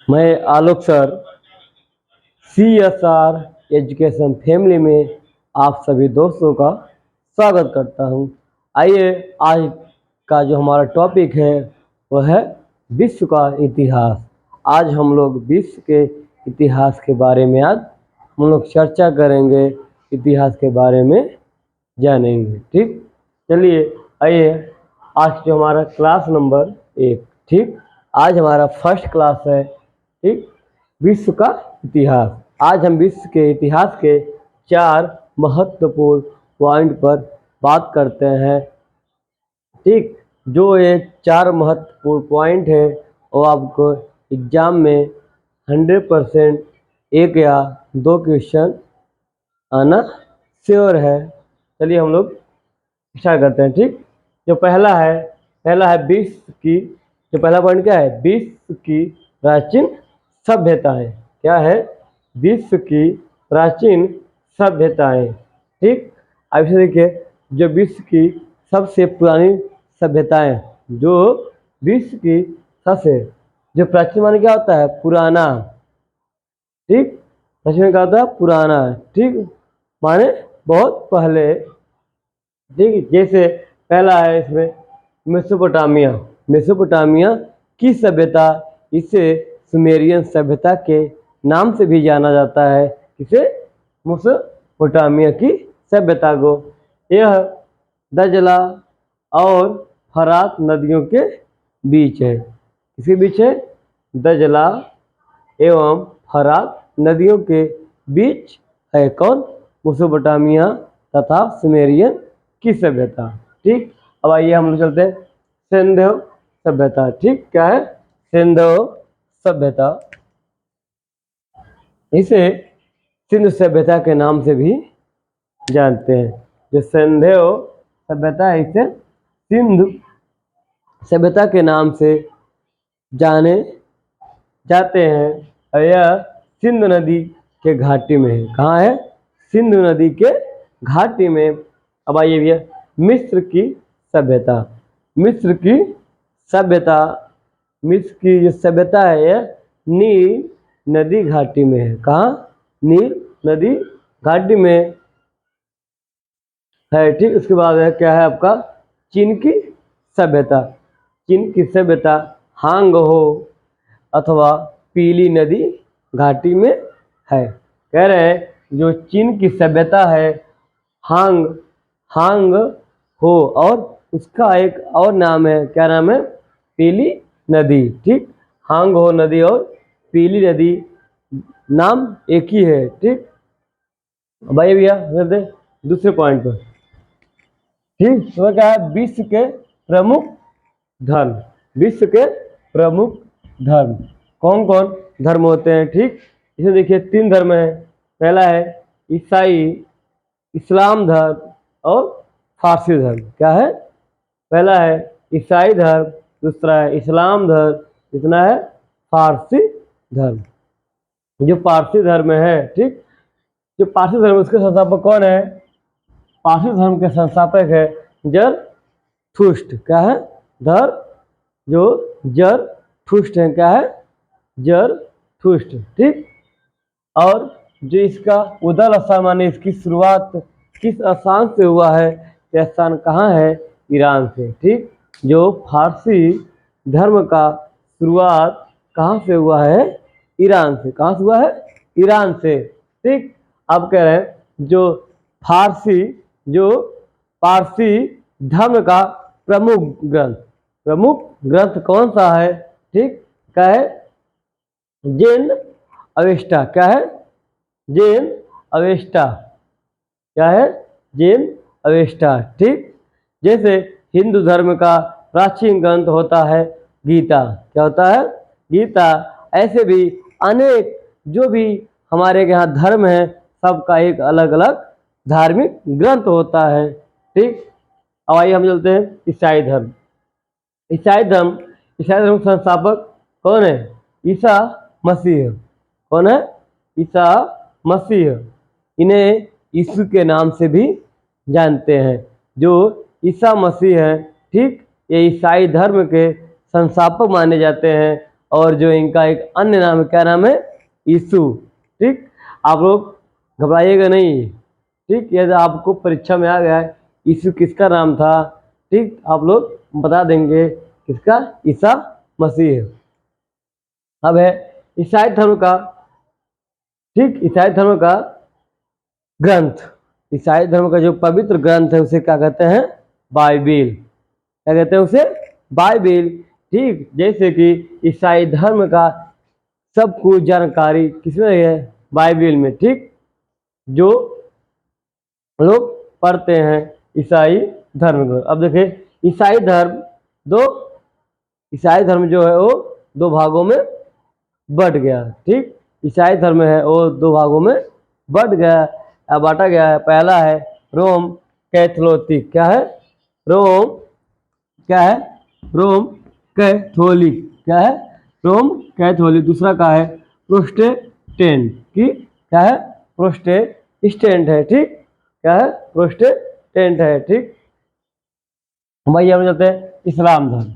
मैं आलोक sir CSR education family में आप सभी दोस्तों का स्वागत करता हूं। आइए आज का जो हमारा टॉपिक है वह है विश्व का इतिहास। आज हम लोग विश्व के इतिहास के बारे में आज हम लोग चर्चा करेंगे, इतिहास के बारे में जानेंगे। ठीक, चलिए आइए आज जो हमारा क्लास नंबर 1, ठीक, आज हमारा फर्स्ट क्लास है। ठीक, विश्व का इतिहास। आज हम विश्व के इतिहास के 4 महत्वपूर्ण पॉइंट पर बात करते हैं। ठीक, जो ये 4 महत्वपूर्ण पॉइंट है वो आपको एग्जाम में 100% 1 या 2 क्वेश्चन आना श्योर है। चलिए हम लोग स्टार्ट करते हैं। ठीक, जो पहला है विश्व की, जो पहला पॉइंट क्या है? विश्व की प्राचीन सभ्यताएं। क्या है? विश्व की प्राचीन सभ्यताएं। ठीक, अब इसे देखिए, जो विश्व की सबसे पुरानी सभ्यताएं, जो विश्व की सबसे, जो प्राचीन माने क्या होता है? पुराना। ठीक, प्राचीन में क्या होता है? पुराना। ठीक, माने बहुत पहले। ठीक, जैसे पहला है इसमें मेसोपोटामिया। मेसोपोटामिया की सभ्यता, इसे सुमेरियन सभ्यता के नाम से भी जाना जाता है। इसे मेसोपोटामिया की सभ्यता को, यह दजला और फरात नदियों के बीच है। किसके बीच है? दजला एवं फरात नदियों के बीच है। कौन? मेसोपोटामिया तथा सुमेरियन की सभ्यता। ठीक, अब आइए हम लोग चलते हैं सिंधु सभ्यता। ठीक, क्या है? सिंधु सभ्यता। इसे सिंधु सभ्यता के नाम से भी जानते हैं। जो सिंधु सभ्यता है, इसे सिंधु सभ्यता के नाम से जाने जाते हैं। और यह सिंधु नदी के घाटी में है। कहाँ है? सिंधु नदी के घाटी में। अब आइए भैया, मिस्र की सभ्यता। मिस्र की सभ्यता, मिस्र की जो सभ्यता है यह नील नदी घाटी में है। कहाँ? नील नदी घाटी में है। ठीक, उसके बाद है क्या है आपका? चीन की सभ्यता। चीन की सभ्यता हांग हो अथवा पीली नदी घाटी में है। कह रहे हैं जो चीन की सभ्यता है हांग हो, और उसका एक और नाम है। क्या नाम है? पीली नदी। ठीक, हांग हो नदी और पीली नदी नाम एक ही है। ठीक, भाई भैया दूसरे पॉइंट पर। ठीक, तो क्या है? विश्व के प्रमुख धर्म। विश्व के प्रमुख धर्म कौन कौन धर्म होते हैं? ठीक, इसे देखिए 3 धर्म है। पहला है ईसाई, इस्लाम धर्म और फारसी धर्म। क्या है? पहला है ईसाई धर्म, दूसरा है इस्लाम धर्म, तीसरा है फारसी धर्म। जो पारसी धर्म है, ठीक, जो पारसी धर्म, उसके संस्थापक कौन है? पारसी धर्म के संस्थापक है जरथुस्ट। क्या है? जो जरथुस्ट है। क्या है? जरथुस्ट। ठीक, और जो इसका उदल स्थान माने इसकी शुरुआत किस स्थान से हुआ है? यह स्थान कहाँ है? ईरान से। ठीक, जो फारसी धर्म का शुरुआत कहाँ से हुआ है? ईरान से। कहाँ से हुआ है? ईरान से। ठीक, अब कह रहे हैं जो पारसी धर्म का प्रमुख ग्रंथ कौन सा है? ठीक, क्या है? जैन अवेस्टा। क्या है? जैन अवेस्टा। क्या है? जैन अवेस्टा। ठीक, जैसे हिंदू धर्म का प्राचीन ग्रंथ होता है गीता। क्या होता है? गीता। ऐसे भी अनेक जो भी हमारे यहाँ धर्म है, सबका एक अलग अलग धार्मिक ग्रंथ होता है। ठीक, अब आइए हम चलते हैं ईसाई धर्म। ईसाई धर्म के संस्थापक कौन है? ईसा मसीह। कौन है? ईसा मसीह। इन्हें यीशु के नाम से भी जानते हैं। जो ईसा मसीह है, ठीक, ये ईसाई धर्म के संस्थापक माने जाते हैं। और जो इनका एक अन्य नाम है, क्या नाम है, यीशु। ठीक, आप लोग घबराइएगा नहीं। ठीक, यदि आपको परीक्षा में आ गया है यीशु किसका नाम था, ठीक, आप लोग बता देंगे किसका, ईसा मसीह। अब है ईसाई धर्म का, ठीक, ईसाई धर्म का ग्रंथ, ईसाई धर्म का जो पवित्र ग्रंथ है उसे क्या कहते हैं, बाइबिल। क्या कहते हैं उसे, बाइबिल। ठीक, जैसे कि ईसाई धर्म का सब कुछ जानकारी किसमें है, बाइबिल में। ठीक, जो लोग पढ़ते हैं ईसाई धर्म को। अब देखिए ईसाई धर्म दो, ईसाई धर्म जो है वो दो भागों में बढ़ गया। ठीक, ईसाई धर्म है वो दो भागों में बढ़ गया, बांटा गया है। पहला है रोम कैथोलिक, क्या है, रोम, क्या है, रोम कैथोलिक, क्या है, रोम कैथोलिक। दूसरा क्या है, प्रोटेस्टेंट, की क्या है, प्रोटेस्टेंट है। ठीक, क्या है, प्रोटेस्टेंट है। ठीक, भाई हम जाते हैं इस्लाम धर्म।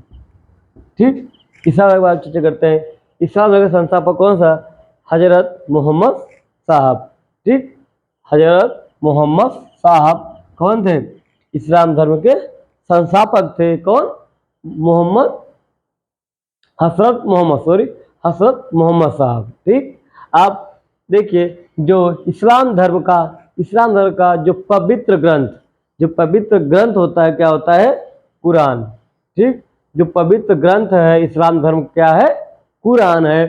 ठीक, इस्लाम के बारे में चर्चा करते हैं। इस्लाम धर्म के संस्थापक कौन सा, हजरत मोहम्मद साहब। ठीक, हजरत मोहम्मद साहब कौन थे, इस्लाम धर्म के संस्थापक थे। कौन, मोहम्मद, हजरत मोहम्मद, सॉरी, हजरत मोहम्मद साहब। ठीक, आप देखिए जो इस्लाम धर्म का जो पवित्र ग्रंथ, जो पवित्र ग्रंथ होता है, क्या होता है, कुरान। ठीक, जो पवित्र ग्रंथ है इस्लाम धर्म क्या है, कुरान है।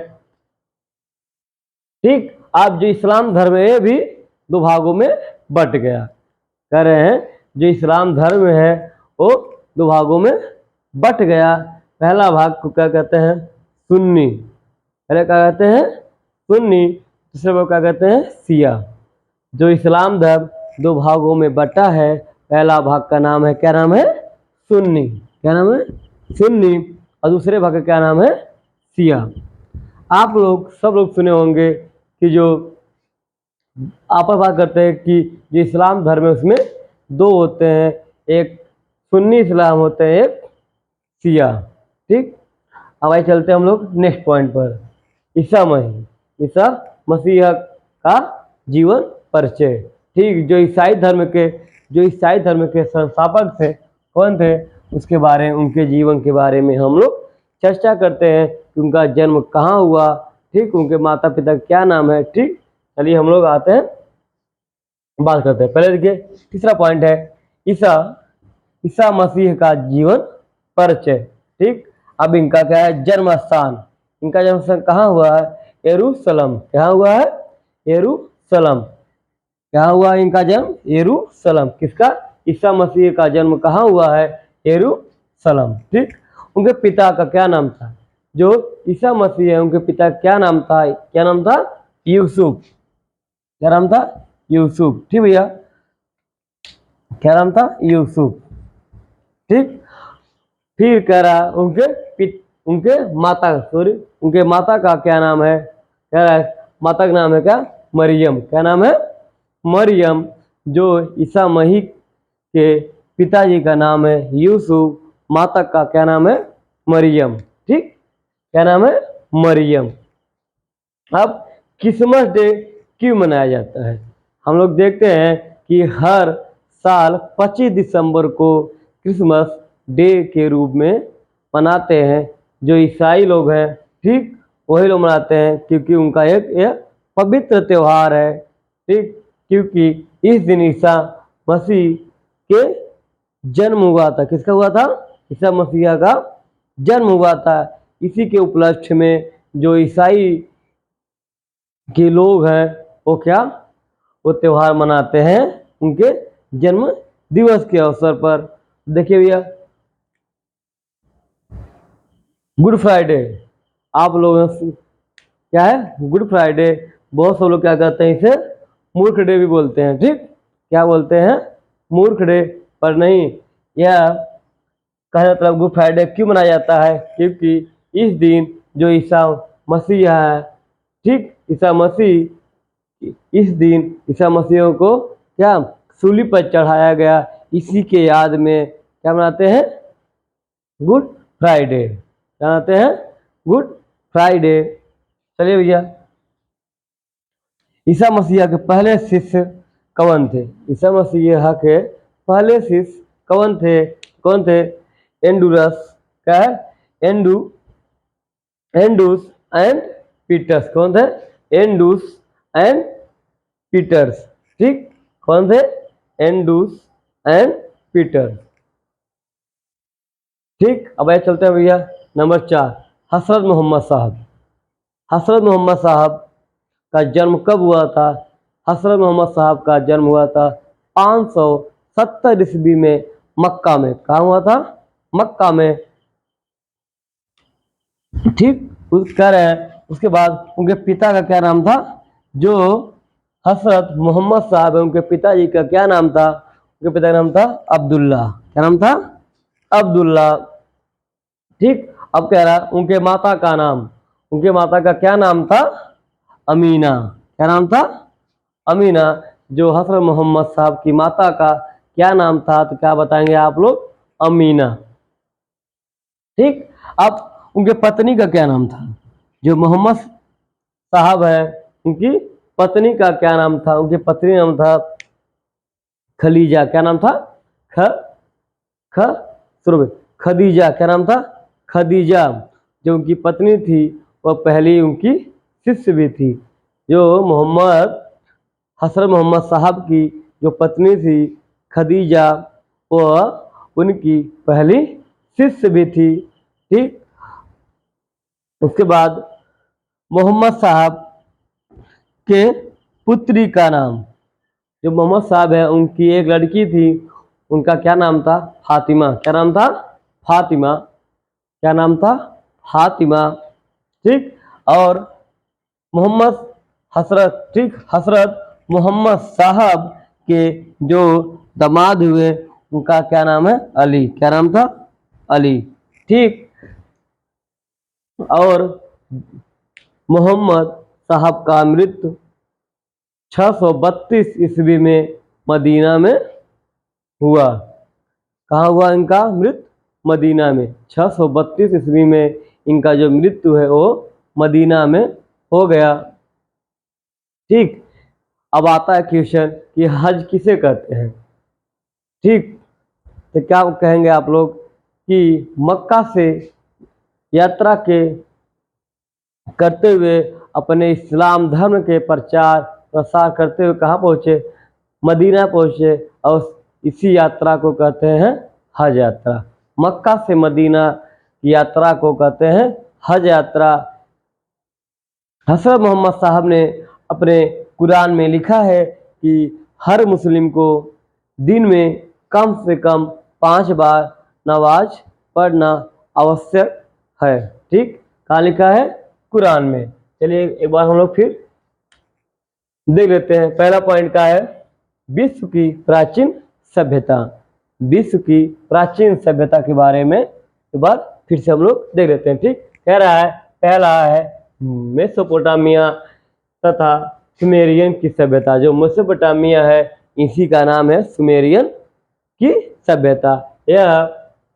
ठीक, आप जो इस्लाम धर्म है भी दो भागों में बट गया, कह रहे हैं जो इस्लाम धर्म है वो दो भागों में बट गया। पहला भाग को क्या कहते हैं, सुन्नी, पहले क्या कहते हैं, सुन्नी। दूसरे भाग क्या कहते हैं, शिया। जो इस्लाम धर्म दो भागों में बटा है, पहला भाग का नाम है, क्या नाम है, सुन्नी, क्या नाम है, सुन्नी। और दूसरे भाग का क्या नाम है, शिया। आप लोग सब लोग सुने होंगे कि जो आपस बात करते हैं कि जो इस्लाम धर्म है उसमें दो होते हैं, एक सुन्नी इस्लाम होते हैं, एक शिया। ठीक, अब आइए चलते हैं हम लोग नेक्स्ट पॉइंट पर, ईसा मसीह, ईसा मसीह का जीवन परिचय। ठीक, जो ईसाई धर्म के संस्थापक थे, कौन थे, उसके बारे में, उनके जीवन के बारे में हम लोग चर्चा करते हैं कि उनका जन्म कहाँ हुआ। ठीक, उनके माता पिता का क्या नाम है। ठीक, चलिए हम लोग आते हैं, बात करते हैं। पहले देखिए तीसरा पॉइंट है ईसा मसीह का जीवन परिचय। ठीक, अब इनका क्या है, जन्म स्थान, इनका जन्म स्थान कहाँ हुआ है, यरूशलेम। क्या हुआ है, यरूशलेम। क्या हुआ इनका जन्म, यरूशलेम। किसका, ईसा मसीह का जन्म कहाँ हुआ है, यरूशलेम। ठीक, उनके पिता का क्या नाम था, जो ईसा मसीह है उनके पिता का क्या नाम था, क्या नाम था, यूसुफ। क्या नाम था, यूसुफ। ठीक भैया, क्या नाम था, यूसुफ। ठीक, फिर कह रहा उनके माता का क्या नाम है, कह रहा है माता का नाम है क्या, मरियम। क्या नाम है, मरियम। जो ईसा मसीह के पिताजी का नाम है यूसुफ, माता का क्या नाम है, मरियम। ठीक, क्या नाम है, मरियम। अब क्रिसमस डे क्यों मनाया जाता है, हम लोग देखते हैं कि हर साल 25 दिसंबर को क्रिसमस डे के रूप में मनाते हैं। जो ईसाई लोग हैं, ठीक, वही लोग मनाते हैं क्योंकि उनका एक पवित्र त्यौहार है। ठीक, क्योंकि इस दिन ईसा मसीह के जन्म हुआ था। किसका हुआ था, ईसा मसीह का जन्म हुआ था। इसी के उपलक्ष्य में जो ईसाई के लोग हैं वो क्या, वो त्यौहार मनाते हैं उनके जन्म दिवस के अवसर पर। देखिए भैया गुड फ्राइडे, आप लोग क्या है, गुड फ्राइडे, बहुत से लोग क्या कहते हैं इसे मूर्ख डे भी बोलते हैं। ठीक, क्या बोलते हैं, मूर्ख डे। पर नहीं, यह कहने मतलब गुड फ्राइडे क्यों मनाया जाता है, क्योंकि इस दिन जो ईसा मसीह है, ठीक, ईसा मसीह, इस दिन ईसा मसीह को क्या सूली पर चढ़ाया गया, इसी के याद में क्या मनाते हैं, गुड फ्राइडे। क्या मनाते हैं, गुड फ्राइडे। चलिए भैया, ईसा मसीह के पहले शिष्य कौन थे? ईसा मसीह के पहले शिष्य कौन थे? कौन थे? एंडुरस, क्या है? एंडूस एंड पीटर्स। कौन थे? एंडूस एंड पीटर्स। ठीक, कौन थे? एंडूस एंड पीटर्स। ठीक, अब आइए चलते हैं भैया नंबर 4, हजरत मोहम्मद साहब। हजरत मोहम्मद साहब का जन्म कब हुआ था? हजरत मोहम्मद साहब का जन्म हुआ था 570 ईस्वी में मक्का में। कहाँ हुआ था? मक्का में। ठीक, उस कह रहे हैं उसके बाद उनके पिता का क्या नाम था? जो हजरत मोहम्मद साहब है उनके पिताजी का क्या नाम था? उनके पिता का नाम था अब्दुल्ला। क्या नाम था? अब्दुल्ला। ठीक, अब कह रहा उनके माता का नाम, उनके माता का क्या नाम था? अमीना। क्या नाम था? अमीना। जो हजरत मोहम्मद साहब की माता का क्या नाम था? तो क्या बताएंगे आप लोग? अमीना। ठीक, अब उनके पत्नी का क्या नाम था? जो मोहम्मद साहब है उनकी पत्नी का क्या नाम था? उनकी पत्नी नाम था खलीजा। क्या नाम था? ख ख शुरू में खदीजा। क्या नाम था? खदीजा। जो उनकी पत्नी थी वह पहली उनकी शिष्य भी थी। जो हजरत मोहम्मद साहब की जो पत्नी थी खदीजा, वह उनकी पहली शिष्य भी थी। ठीक, उसके बाद मोहम्मद साहब के पुत्री का नाम, जो मोहम्मद साहब है उनकी एक लड़की थी, उनका क्या नाम था? फातिमा। क्या नाम था? फातिमा। क्या नाम था? फातिमा। ठीक, और मोहम्मद हजरत, ठीक, हजरत मोहम्मद साहब के जो दामाद हुए उनका क्या नाम है? अली। क्या नाम था? अली। ठीक, और मोहम्मद साहब का मृत्यु 632 ईस्वी में मदीना में हुआ। कहाँ हुआ इनका मृत्यु? मदीना में। 632 ईस्वी में इनका जो मृत्यु है वो मदीना में हो गया। ठीक, अब आता है क्वेश्चन कि हज किसे कहते हैं? ठीक, तो क्या कहेंगे आप लोग कि मक्का से यात्रा के करते हुए अपने इस्लाम धर्म के प्रचार प्रसार करते हुए कहाँ पहुँचे? मदीना पहुँचे, और इसी यात्रा को कहते हैं हज यात्रा। मक्का से मदीना की यात्रा को कहते हैं हज यात्रा। हजरत मोहम्मद साहब ने अपने कुरान में लिखा है कि हर मुस्लिम को दिन में कम से कम 5 बार नमाज पढ़ना आवश्यक है। ठीक, कहाँ लिखा है? कुरान में। चलिए एक बार हम लोग फिर देख लेते हैं। पहला पॉइंट का है विश्व की प्राचीन सभ्यता। विश्व की प्राचीन सभ्यता के बारे में एक बार फिर से हम लोग देख लेते हैं। ठीक, कह रहा है पहला है मेसोपोटामिया तथा सुमेरियन की सभ्यता। जो मेसोपोटामिया है इसी का नाम है सुमेरियन की सभ्यता। यह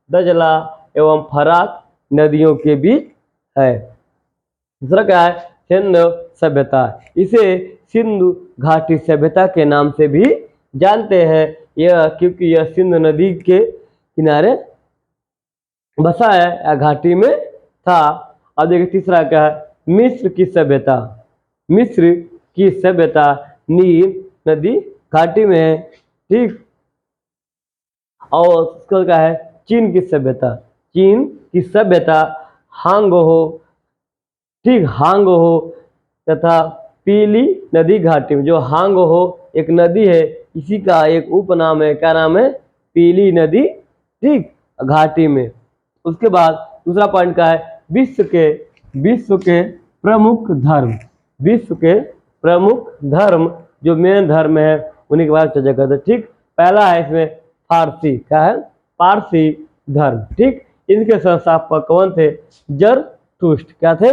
दजला एवं फरात नदियों के बीच है। दूसरा क्या है? सिंधु सभ्यता। इसे सिंधु घाटी सभ्यता के नाम से भी जानते हैं, यह क्योंकि यह सिंधु नदी के किनारे बसा है या घाटी में था। अब देखिए तीसरा क्या है? मिस्र की सभ्यता। मिस्र की सभ्यता नील नदी घाटी में है। ठीक, और उसका क्या है? चीन की सभ्यता। चीन की सभ्यता हांगो हो, ठीक, हांग हो तथा पीली नदी घाटी में। जो हांग हो एक नदी है, इसी का एक उपनाम है। क्या नाम है? पीली नदी, ठीक, घाटी में। उसके बाद दूसरा पॉइंट का है विश्व के प्रमुख धर्म। विश्व के प्रमुख धर्म जो मेन धर्म है उन्हीं के बारे में चर्चा करते हैं। ठीक, पहला है इसमें फारसी। क्या है? पारसी धर्म। ठीक, इनके संस्थापक कौन थे? जरथुष्ट। क्या थे?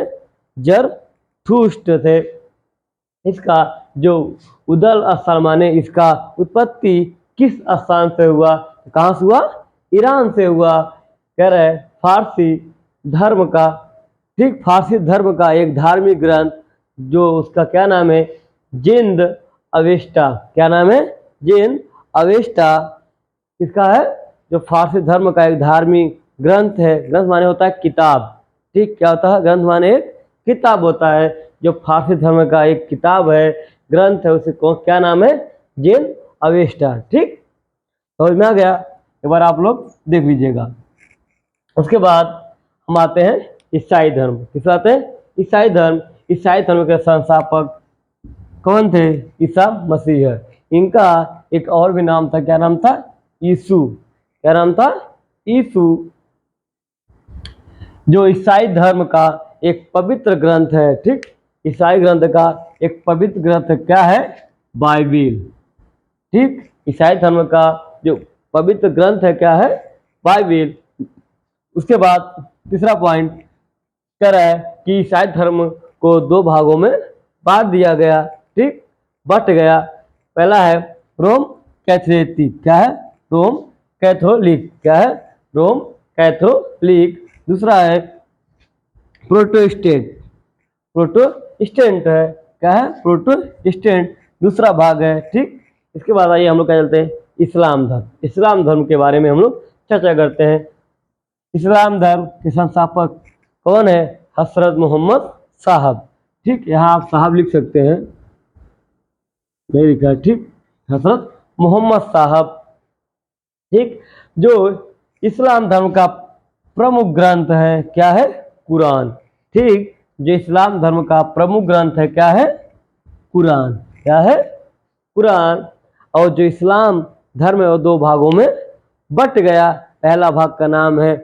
जरथुष्ट थे। इसका जो उदल स्थान माने इसका उत्पत्ति किस स्थान से हुआ? कहाँ से हुआ? ईरान से हुआ। कह रहे फारसी धर्म का ठीक, फारसी धर्म का एक धार्मिक ग्रंथ जो उसका क्या नाम है, जिंद अवेस्टा। क्या नाम है, जिंद अवेस्टा किसका है, जो फारसी धर्म का एक धार्मिक ग्रंथ है। ग्रंथ माने होता है किताब। ठीक, क्या होता है, ग्रंथ माने एक किताब होता है। जो फारसी धर्म का एक किताब है, ग्रंथ है, उसे क्या नाम है, जिंद अवेस्टा। ठीक, समझ में आ गया, एक बार आप लोग देख लीजिएगा। उसके बाद हम आते हैं ईसाई धर्म। किस आते हैं, ईसाई धर्म। ईसाई धर्म के संस्थापक कौन थे, ईसा मसीह है। इनका एक और भी नाम था, क्या नाम था, यीशु। क्या नाम था, यीशु। जो ईसाई धर्म का एक पवित्र ग्रंथ है। ठीक, ईसाई ग्रंथ का एक पवित्र ग्रंथ क्या है, बाइबिल। ठीक, ईसाई धर्म का जो पवित्र ग्रंथ है क्या है, बाइबिल। उसके बाद तीसरा पॉइंट कह रहा है कि ईसाई धर्म को दो भागों में बांट दिया गया। ठीक, बट गया। पहला है रोम कैथोलिक। क्या है, रोम कैथोलिक। क्या है, रोम कैथोलिक। दूसरा है प्रोटेस्टेंट। प्रोटेस्टेंट है, क्या है, प्रोटेस्टेंट दूसरा भाग है। ठीक, इसके बाद आइए हम लोग क्या चलते हैं, इस्लाम धर्म। इस्लाम धर्म के बारे में हम लोग चर्चा करते हैं। इस्लाम धर्म के संस्थापक कौन है, हजरत मोहम्मद साहब। ठीक, यहाँ आप साहब लिख सकते हैं, नहीं लिखा। ठीक, हजरत मोहम्मद साहब। ठीक, जो इस्लाम धर्म का प्रमुख ग्रंथ है क्या है, कुरान। ठीक, जो इस्लाम धर्म का प्रमुख ग्रंथ है क्या है, कुरान। क्या है, कुरान। और जो इस्लाम धर्म है वो दो भागों में बट गया। पहला भाग का नाम है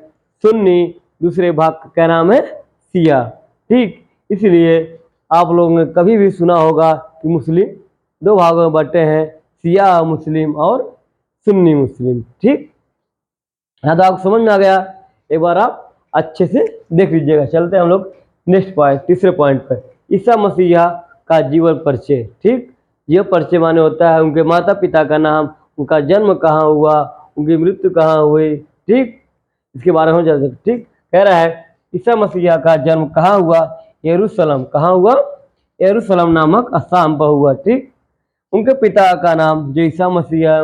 सुन्नी, दूसरे भाग का नाम है शिया। ठीक, इसलिए आप लोगों ने कभी भी सुना होगा कि मुस्लिम दो भागों में बटे हैं, शिया मुस्लिम और सुन्नी मुस्लिम। ठीक, यहाँ तो आपको समझ में आ गया। एक बार आप अच्छे से देख लीजिएगा। चलते हैं हम लोग नेक्स्ट पॉइंट, तीसरे पॉइंट पर, ईसा मसीहा का जीवन परिचय। ठीक, यह परिचय माने होता है उनके माता पिता का नाम, उनका जन्म कहाँ हुआ, उनकी मृत्यु कहाँ हुई। ठीक, इसके बारे में जान सकते। ठीक, कह रहा है ईसा मसीहा का जन्म कहाँ हुआ, यरूशलेम। कहाँ हुआ, यरूशलेम नामक स्थान पर हुआ। ठीक, उनके पिता का नाम जो ईसा मसीहा,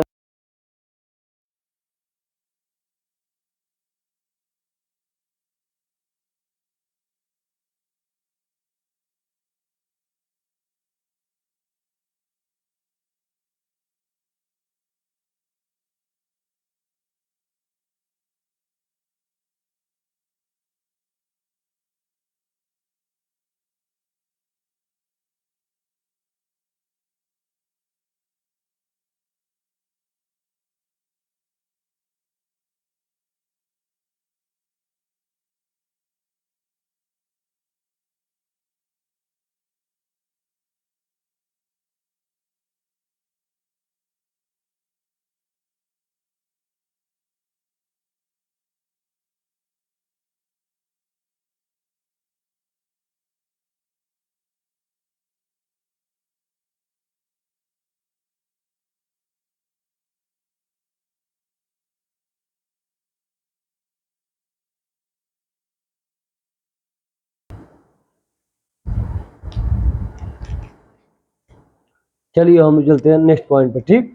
चलिए हम चलते हैं नेक्स्ट पॉइंट पर। ठीक,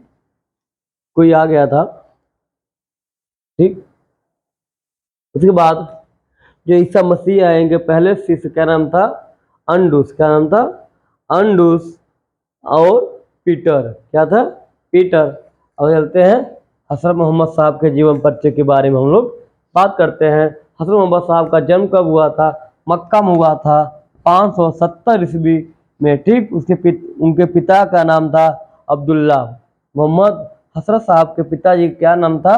कोई आ गया था। ठीक, उसके बाद जो ईसा मसीह आएंगे, पहले शिष्य क्या नाम था, अंडुस। क्या नाम था, अंडुस। और पीटर, क्या था, पीटर। अब चलते हैं हजरत मोहम्मद साहब के जीवन परिचय के बारे में हम लोग बात करते हैं। हजरत मोहम्मद साहब का जन्म कब हुआ था, मक्का में हुआ था 570 ईस्वी में। ठीक, उनके पिता का नाम था अब्दुल्ला। मोहम्मद हजरत साहब के पिताजी क्या नाम था,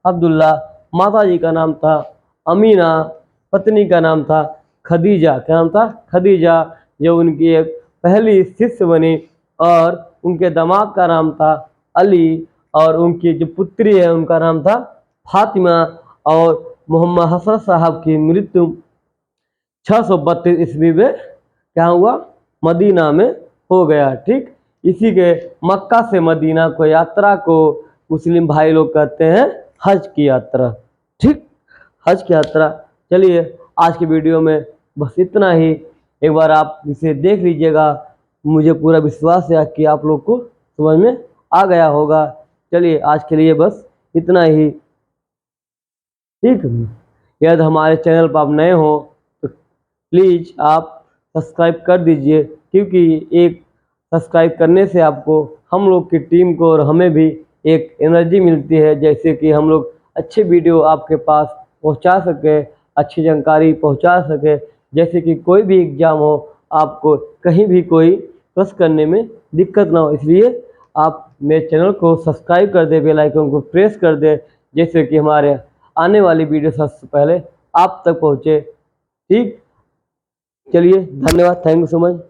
अब्दुल्ला। माता जी का नाम था अमीना, पत्नी का नाम था खदीजा। क्या नाम था, खदीजा, जो उनकी एक पहली शिष्य बनी। और उनके दामाद का नाम था अली, और उनकी जो पुत्री है उनका नाम था फातिमा। और मोहम्मद हसरत साहब की मृत्यु 632 ईस्वी में क्या हुआ, मदीना में हो गया। ठीक, इसी के मक्का से मदीना को यात्रा को मुस्लिम भाई लोग कहते हैं हज की यात्रा। ठीक, हज की यात्रा। चलिए आज की वीडियो में बस इतना ही, एक बार आप इसे देख लीजिएगा, मुझे पूरा विश्वास है कि आप लोग को समझ में आ गया होगा। चलिए आज के लिए बस इतना ही, ठीक है। यदि हमारे चैनल पर आप नए हो तो प्लीज़ आप सब्सक्राइब कर दीजिए, क्योंकि एक सब्सक्राइब करने से आपको, हम लोग की टीम को और हमें भी एक एनर्जी मिलती है, जैसे कि हम लोग अच्छे वीडियो आपके पास पहुंचा सके, अच्छी जानकारी पहुंचा सके। जैसे कि कोई भी एग्ज़ाम हो, आपको कहीं भी कोई प्रश्न करने में दिक्कत ना हो, इसलिए आप मेरे चैनल को सब्सक्राइब कर दें, बेल आइकन को प्रेस कर दें, जैसे कि हमारे आने वाली वीडियो सबसे पहले आप तक पहुँचे। ठीक, चलिए धन्यवाद, थैंक यू सो मच।